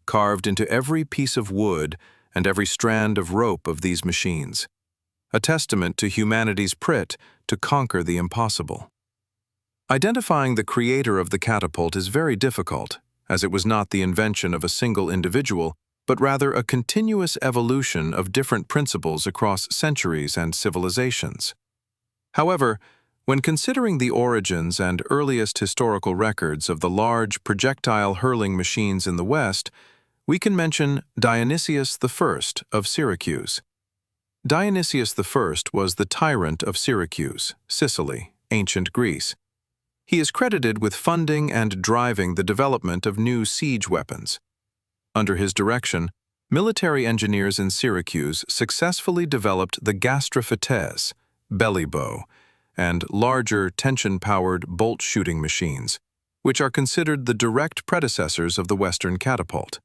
carved into every piece of wood and every strand of rope of these machines, a testament to humanity's prit to conquer the impossible. Identifying the creator of the catapult is very difficult, as it was not the invention of a single individual, but rather a continuous evolution of different principles across centuries and civilizations. However, when considering the origins and earliest historical records of the large projectile-hurling machines in the West, we can mention Dionysius I of Syracuse. Dionysius I was the tyrant of Syracuse, Sicily, ancient Greece. He is credited with funding and driving the development of new siege weapons. Under his direction, military engineers in Syracuse successfully developed the gastrophetes, belly bow, and larger tension-powered bolt-shooting machines, which are considered the direct predecessors of the Western catapult.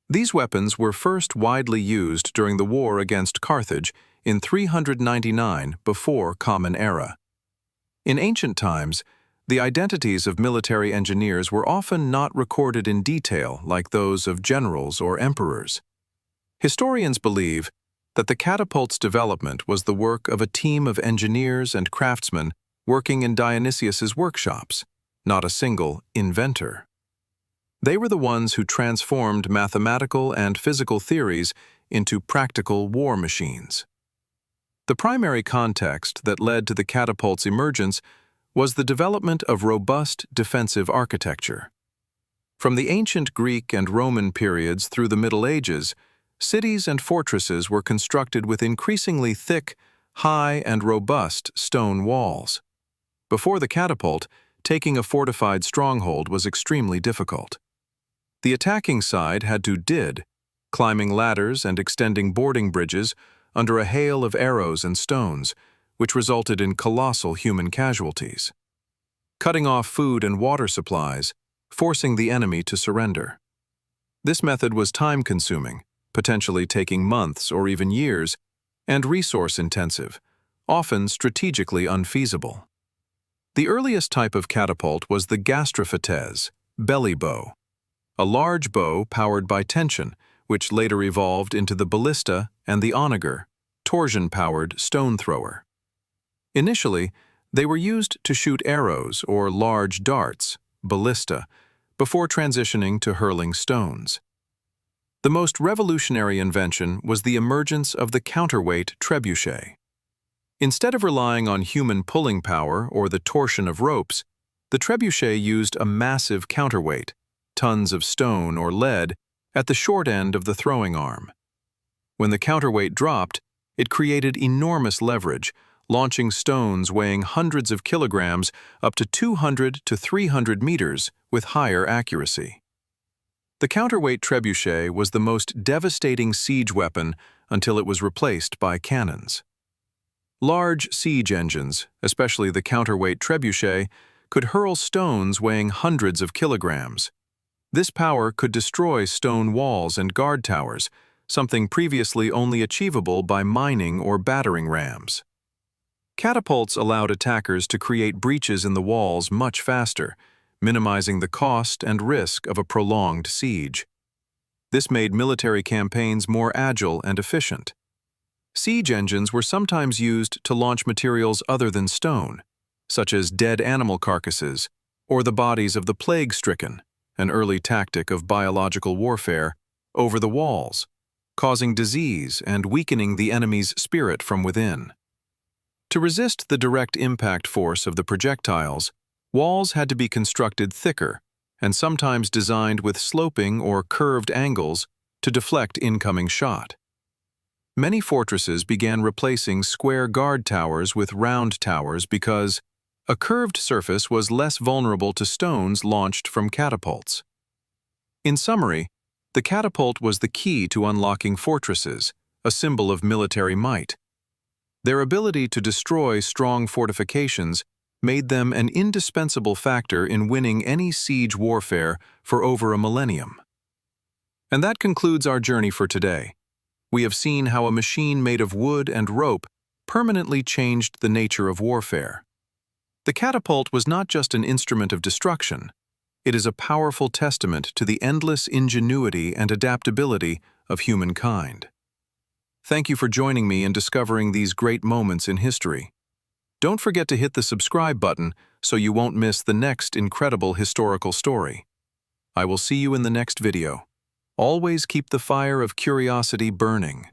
These weapons were first widely used during the war against Carthage in 399 before Common Era. In ancient times, the identities of military engineers were often not recorded in detail like those of generals or emperors. Historians believe that the catapult's development was the work of a team of engineers and craftsmen working in Dionysius's workshops, not a single inventor. They were the ones who transformed mathematical and physical theories into practical war machines. The primary context that led to the catapult's emergence was the development of robust defensive architecture. From the ancient Greek and Roman periods through the Middle Ages, cities and fortresses were constructed with increasingly thick, high, and robust stone walls. Before the catapult, taking a fortified stronghold was extremely difficult. The attacking side had to climbing ladders and extending boarding bridges under a hail of arrows and stones, which resulted in colossal human casualties. Cutting off food and water supplies, forcing the enemy to surrender. This method was time-consuming, potentially taking months or even years, and resource-intensive, often strategically unfeasible. The earliest type of catapult was the gastrophetes, belly bow, a large bow powered by tension, which later evolved into the ballista and the onager, torsion-powered stone thrower. Initially, they were used to shoot arrows or large darts, ballista, before transitioning to hurling stones. The most revolutionary invention was the emergence of the counterweight trebuchet. Instead of relying on human pulling power or the torsion of ropes, the trebuchet used a massive counterweight, tons of stone or lead, at the short end of the throwing arm. When the counterweight dropped, it created enormous leverage, launching stones weighing hundreds of kilograms up to 200 to 300 meters with higher accuracy. The counterweight trebuchet was the most devastating siege weapon until it was replaced by cannons. Large siege engines, especially the counterweight trebuchet, could hurl stones weighing hundreds of kilograms. This power could destroy stone walls and guard towers, something previously only achievable by mining or battering rams. Catapults allowed attackers to create breaches in the walls much faster, minimizing the cost and risk of a prolonged siege. This made military campaigns more agile and efficient. Siege engines were sometimes used to launch materials other than stone, such as dead animal carcasses or the bodies of the plague-stricken, an early tactic of biological warfare, over the walls, causing disease and weakening the enemy's spirit from within. To resist the direct impact force of the projectiles, walls had to be constructed thicker and sometimes designed with sloping or curved angles to deflect incoming shot. Many fortresses began replacing square guard towers with round towers because a curved surface was less vulnerable to stones launched from catapults. In summary, the catapult was the key to unlocking fortresses, a symbol of military might. Their ability to destroy strong fortifications made them an indispensable factor in winning any siege warfare for over a millennium. And that concludes our journey for today. We have seen how a machine made of wood and rope permanently changed the nature of warfare. The catapult was not just an instrument of destruction, It is a powerful testament to the endless ingenuity and adaptability of humankind. Thank you for joining me in discovering these great moments in history. Don't forget to hit the subscribe button so you won't miss the next incredible historical story. I will see you in the next video. Always keep the fire of curiosity burning.